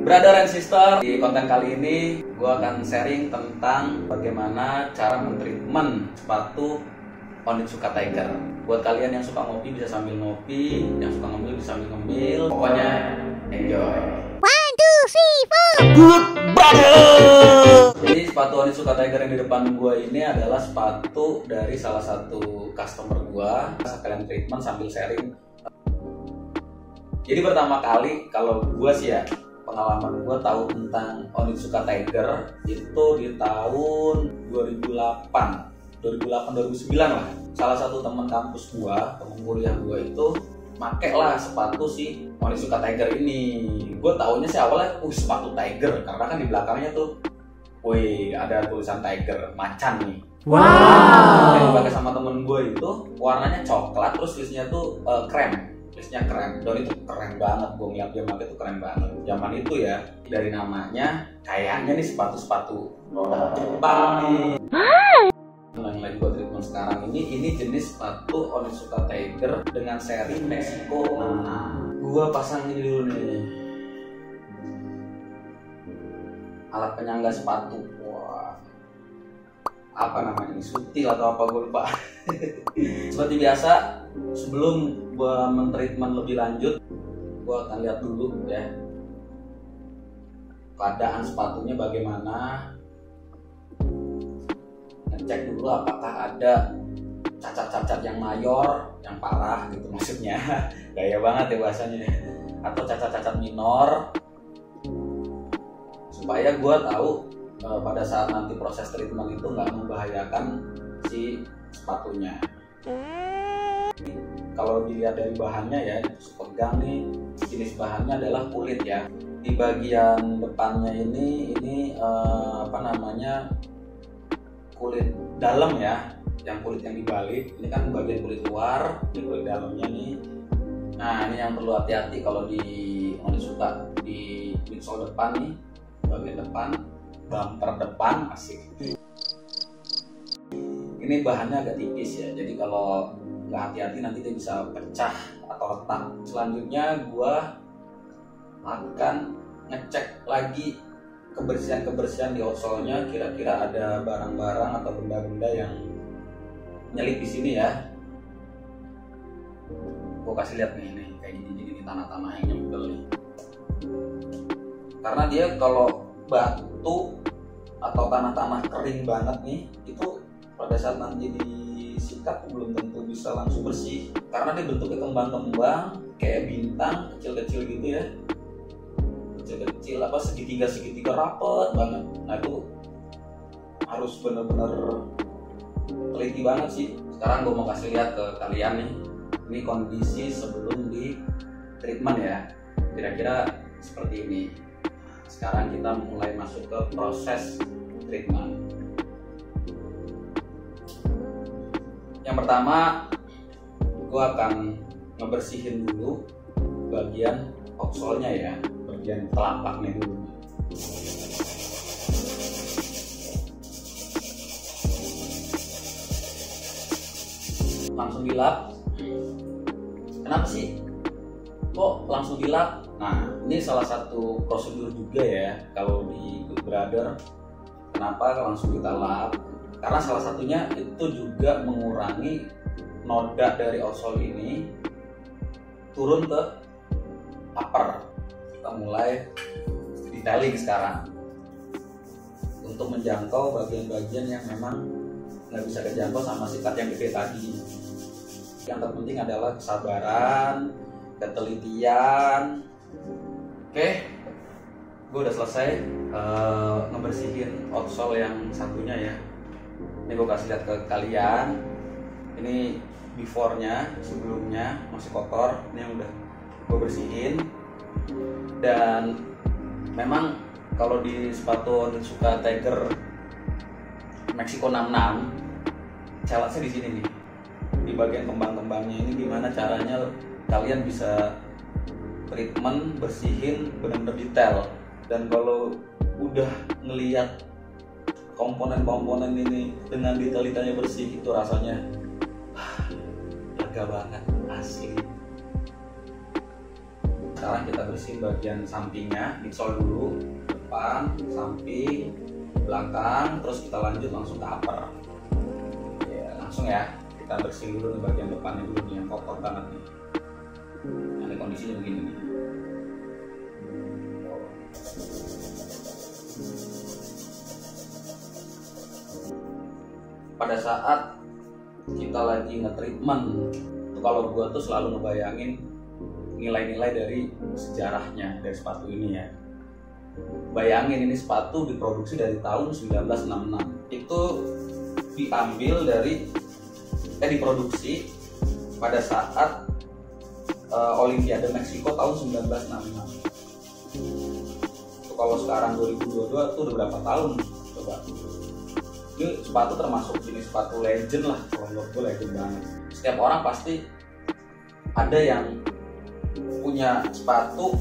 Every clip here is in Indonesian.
Brother and sister, di konten kali ini gue akan sharing tentang bagaimana cara mentreatment sepatu Onitsuka Tiger. Buat kalian yang suka ngopi bisa sambil ngopi, yang suka ngemil bisa sambil ngemil. Pokoknya enjoy. 1, 2, 3, 4. Good brother. Jadi sepatu Onitsuka Tiger yang di depan gue ini adalah sepatu dari salah satu customer gue. Sekalian treatment sambil sharing. Jadi pertama kali kalau gue sih ya, pengalaman gue tahu tentang Onitsuka Tiger itu di tahun 2008 2009 lah. Salah satu teman kampus gue, teman kuliah gue itu make lah sepatu si Onitsuka Tiger ini. Gue taunya sih awalnya sepatu Tiger karena kan di belakangnya tuh ada tulisan Tiger, macan nih. Wow. Yang dipakai sama temen gue itu warnanya coklat, terus tulisnya tuh krem. Tulisnya keren, dan itu keren banget. Gue ngeliat dia pakai itu keren banget. Zaman itu ya, dari namanya kayaknya nih sepatu-sepatu roda Jepang nih. Yang lagi gue treatment sekarang ini jenis sepatu Onitsuka Tiger dengan seri Mexico 66. Gue pasang ini dulu nih, alat penyangga sepatu. Wah, apa namanya ini, sutil atau apa gue lupa. Seperti biasa, sebelum gue mentreatment lebih lanjut, gue akan lihat dulu ya keadaan sepatunya bagaimana, ngecek dulu apakah ada cacat-cacat yang mayor, yang parah gitu maksudnya. Gaya banget ya bahasanya, atau cacat-cacat minor, supaya gue tahu pada saat nanti proses treatment itu nggak membahayakan si sepatunya. Kalau dilihat dari bahannya ya, pegang nih, jenis bahannya adalah kulit ya. Di bagian depannya ini kulit dalam ya, yang kulit yang dibalik. Ini kan bagian kulit luar, ini kulit dalamnya nih. Nah, ini yang perlu hati-hati kalau di Onitsuka, di midsole depan nih, bagian depan, bumper depan asik. Ini bahannya agak tipis ya, jadi kalau nggak hati-hati nanti dia bisa pecah atau retak. Selanjutnya gua akan ngecek lagi kebersihan di outsole-nya, kira-kira ada barang-barang atau benda-benda yang nyelip di sini ya. Gua kasih lihat nih, kayak gini tanah-tanah yang nyempil nih. Karena dia kalau batu atau tanah-tanah kering banget nih, itu pada saat nanti disikat belum tentu bisa langsung bersih, karena dia bentuknya kembang-kembang kayak bintang kecil-kecil gitu ya, kecil-kecil segitiga rapet banget. Nah itu harus bener-bener teliti banget sih. Sekarang gue mau kasih lihat ke kalian nih, ini kondisi sebelum di treatment ya, kira-kira seperti ini. Sekarang kita mulai masuk ke proses treatment. Yang pertama, gue akan ngebersihin dulu bagian outsole-nya ya, bagian telapaknya dulu. Langsung dilap. Kenapa sih kok langsung dilap? Nah, ini salah satu prosedur juga ya kalau di Good Brother. Kenapa langsung kita lap? Karena salah satunya itu juga mengurangi noda dari outsole ini turun ke upper. Kita mulai detailing sekarang untuk menjangkau bagian-bagian yang memang nggak bisa kejangkau sama sikat yang gede tadi. Yang terpenting adalah kesabaran, ketelitian. Oke, gue udah selesai ngebersihin outsole yang satunya ya. Ini gue kasih lihat ke kalian. Ini before-nya, sebelumnya masih kotor. Ini yang udah gue bersihin. Dan memang kalau di sepatu Onitsuka Tiger Mexico 66, challenge-nya di sini nih, di bagian kembang-kembangnya ini. Gimana caranya kalian bisa treatment, bersihin benar-benar detail. Dan kalau udah ngelihat komponen-komponen ini dengan detail-detailnya bersih, itu rasanya lega banget, asli. Sekarang kita bersihin bagian sampingnya, midsole dulu, depan, samping, belakang, terus kita lanjut langsung ke upper. Ya, langsung ya, kita bersihin dulu nih bagian depannya dulu nih, yang kotor banget nih. Nah, ini kondisinya begini nih. Pada saat kita lagi nge-treatment, kalau gua tuh selalu ngebayangin nilai-nilai dari sejarahnya dari sepatu ini ya. Bayangin ini sepatu diproduksi dari tahun 1966. Itu diambil dari diproduksi pada saat Olimpiade Meksiko tahun 1966. Itu kalau sekarang 2022 itu udah berapa tahun coba. Ini sepatu termasuk jenis sepatu legend lah, kalau menurut gue legend banget. Setiap orang pasti ada yang punya sepatu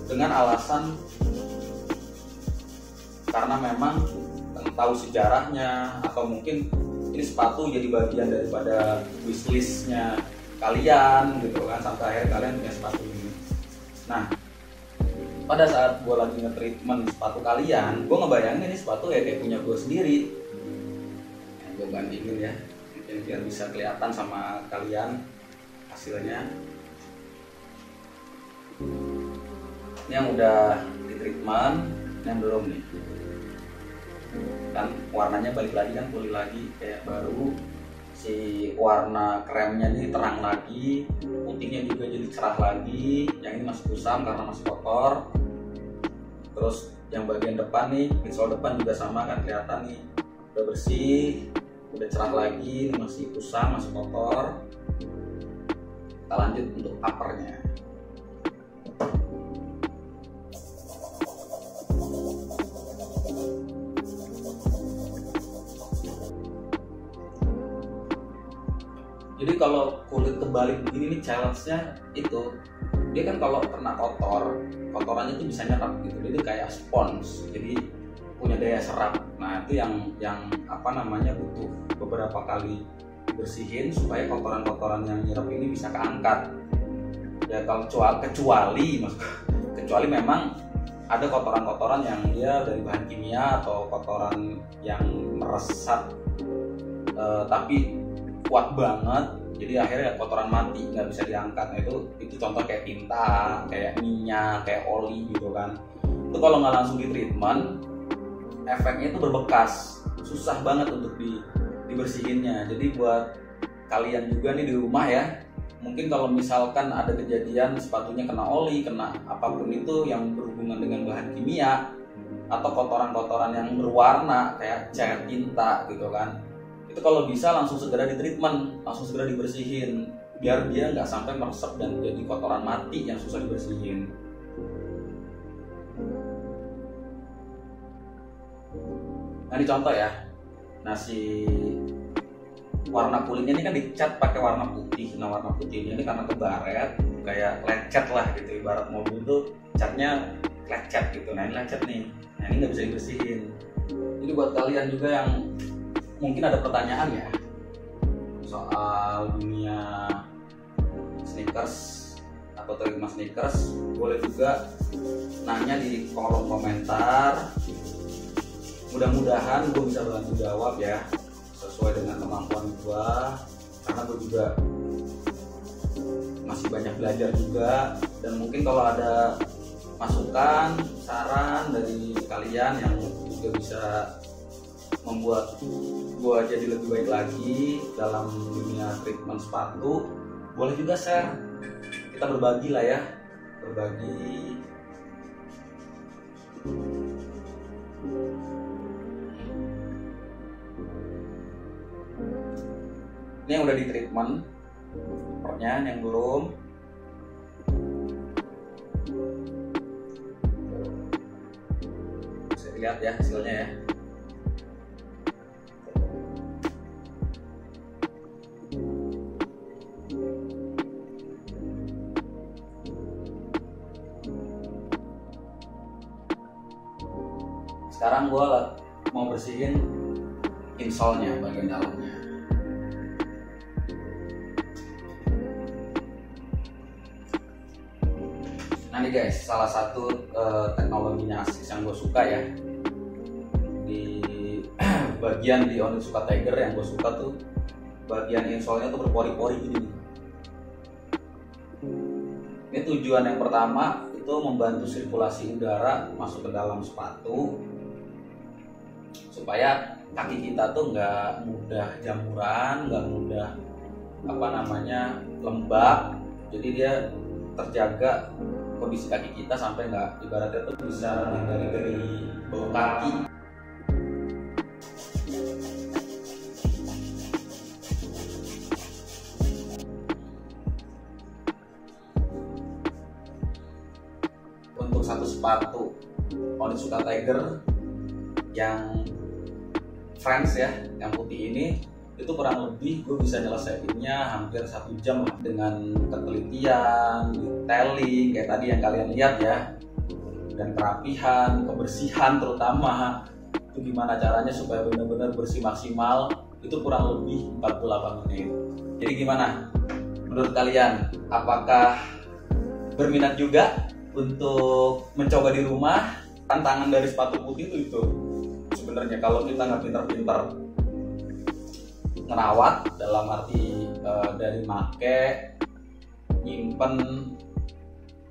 dengan alasan karena memang tahu sejarahnya, atau mungkin ini sepatu jadi bagian daripada wishlistnya kalian gitu kan, sampai akhirnya kalian punya sepatu ini. Nah, pada saat gue lagi nge-treatment sepatu kalian, gue ngebayangin ini sepatu ya kayak punya gue sendiri. Nah, gue bandingin ya, biar bisa kelihatan sama kalian hasilnya. Ini yang udah di-treatment, ini yang belum nih. Kan warnanya balik lagi kan, pulih lagi kayak baru. Si warna kremnya ini terang lagi, putihnya juga jadi cerah lagi. Yang ini masih kusam karena masih kotor. Terus yang bagian depan nih, midsole depan juga sama kan, kelihatan nih udah bersih, udah cerah lagi. Ini masih kusam, masih kotor. Kita lanjut untuk uppernya. Jadi kalau kulit kebalik begini nih, challenge-nya itu dia kan kalau kena kotor, kotorannya itu bisa nyerap gitu. Jadi kayak spons, jadi punya daya serap. Nah, itu yang apa namanya, butuh beberapa kali bersihin supaya kotoran-kotoran yang nyerap ini bisa keangkat. Ya kalau kecuali memang ada kotoran-kotoran yang dia dari bahan kimia atau kotoran yang meresap tapi kuat banget, jadi akhirnya kotoran mati nggak bisa diangkat. Nah, itu contoh kayak tinta, kayak minyak, kayak oli gitu kan. Itu kalau nggak langsung di treatment, efeknya itu berbekas, susah banget untuk dibersihinnya. Jadi buat kalian juga nih di rumah ya, mungkin kalau misalkan ada kejadian sepatunya kena oli, kena apapun itu yang berhubungan dengan bahan kimia atau kotoran-kotoran yang berwarna kayak cat, tinta gitu kan, itu kalau bisa langsung segera di treatment, langsung segera dibersihin biar dia nggak sampai meresap dan jadi kotoran mati yang susah dibersihin. Nah, ini contoh ya. Nah, si warna kulitnya ini kan dicat pakai warna putih. Nah, warna putihnya ini karena kebaret kayak lecet lah gitu, ibarat mobil tuh catnya lecet gitu. Nah, ini lecet nih. Nah, ini nggak bisa dibersihin. Jadi buat kalian juga yang mungkin ada pertanyaan ya soal dunia sneakers atau terima sneakers, boleh juga nanya di kolom komentar. Mudah-mudahan gue bisa bantu jawab ya sesuai dengan kemampuan gue, karena gue juga masih banyak belajar juga. Dan mungkin kalau ada masukan, saran dari kalian yang juga bisa membuat gue jadi lebih baik lagi dalam dunia treatment sepatu, boleh juga share. Kita berbagi lah ya, berbagi. Ini yang udah di treatment, pernya yang belum. Bisa dilihat ya hasilnya ya. Sekarang gue mau bersihin insole-nya, bagian dalamnya. Nah nih guys, salah satu teknologinya ASICS yang gue suka ya, di bagian di Onitsuka Tiger yang gue suka tuh bagian insolnya tuh berpori-pori gini nih. Ini tujuan yang pertama itu membantu sirkulasi udara masuk ke dalam sepatu supaya kaki kita tuh nggak mudah jamuran, nggak mudah lembab. Jadi dia terjaga kondisi kaki kita sampai nggak, ibaratnya tuh bisa menghindari dari bau kaki. Untuk satu sepatu Onitsuka Tiger yang Friends ya, yang putih ini, itu kurang lebih gue bisa nyelesainnya hampir 1 jam lah, dengan ketelitian, detailing kayak tadi yang kalian lihat ya, dan kerapihan, kebersihan terutama itu gimana caranya supaya benar-benar bersih maksimal, itu kurang lebih 48 menit. Jadi gimana menurut kalian, apakah berminat juga untuk mencoba di rumah? Tantangan dari sepatu putih itu sebenarnya kalau kita nggak pintar-pintar ngerawat, dalam arti dari make, nyimpen,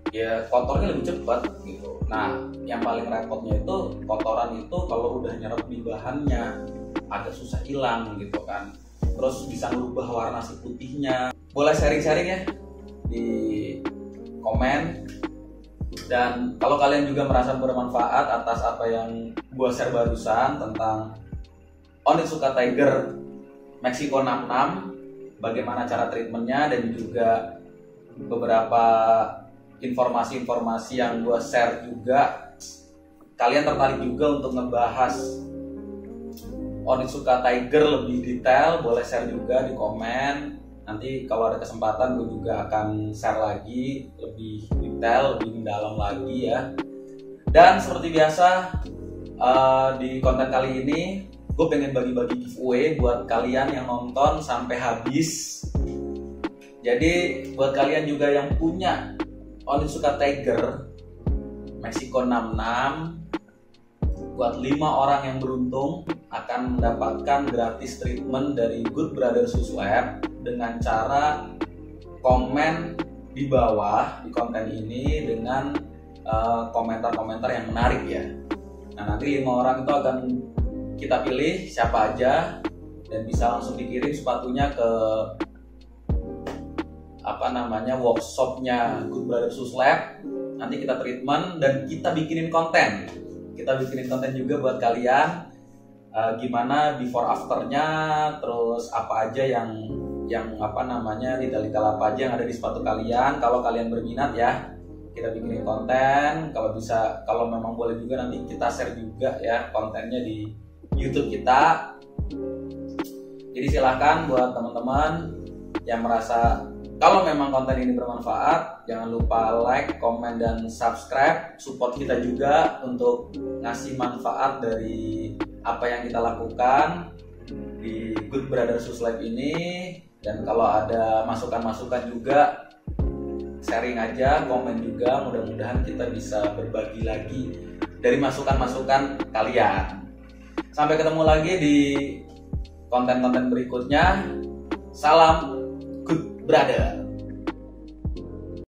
ya kotornya lebih cepat gitu. Nah yang paling repotnya itu kotoran itu kalau udah nyerap di bahannya agak susah hilang gitu kan. Terus bisa merubah warna si putihnya. Boleh sharing-sharing ya di komen. Dan kalau kalian juga merasa bermanfaat atas apa yang gue share barusan tentang Onitsuka Tiger Mexico 66, bagaimana cara treatmentnya, dan juga beberapa informasi-informasi yang gue share juga, kalian tertarik juga untuk ngebahas Onitsuka Tiger lebih detail, boleh share juga di komen. Nanti kalau ada kesempatan gue juga akan share lagi lebih detail, lebih mendalam lagi ya. Dan seperti biasa di konten kali ini gue pengen bagi-bagi giveaway buat kalian yang nonton sampai habis. Jadi buat kalian juga yang punya Onitsuka Tiger Mexico 66, buat 5 orang yang beruntung akan mendapatkan gratis treatment dari Good Brother Shoes Lab dengan cara komen di bawah di konten ini dengan komentar-komentar yang menarik ya. Nah nanti 5 orang itu akan kita pilih siapa aja dan bisa langsung dikirim sepatunya ke workshopnya Good Brother Shoes Lab. Nanti kita treatment dan kita bikinin konten. Kita bikinin konten juga buat kalian, gimana before afternya, terus apa aja yang detail-detail apa aja yang ada di sepatu kalian. Kalau kalian berminat ya, kita bikinin konten. Kalau bisa, kalau memang boleh juga nanti kita share juga ya kontennya di YouTube kita. Jadi silahkan buat teman-teman yang merasa kalau memang konten ini bermanfaat, jangan lupa like, komen, dan subscribe. Support kita juga untuk ngasih manfaat dari apa yang kita lakukan di Good Brother Shoes Lab ini. Dan kalau ada masukan-masukan juga, sharing aja, komen juga. Mudah-mudahan kita bisa berbagi lagi dari masukan-masukan kalian. Sampai ketemu lagi di konten-konten berikutnya. Salam Good Brother.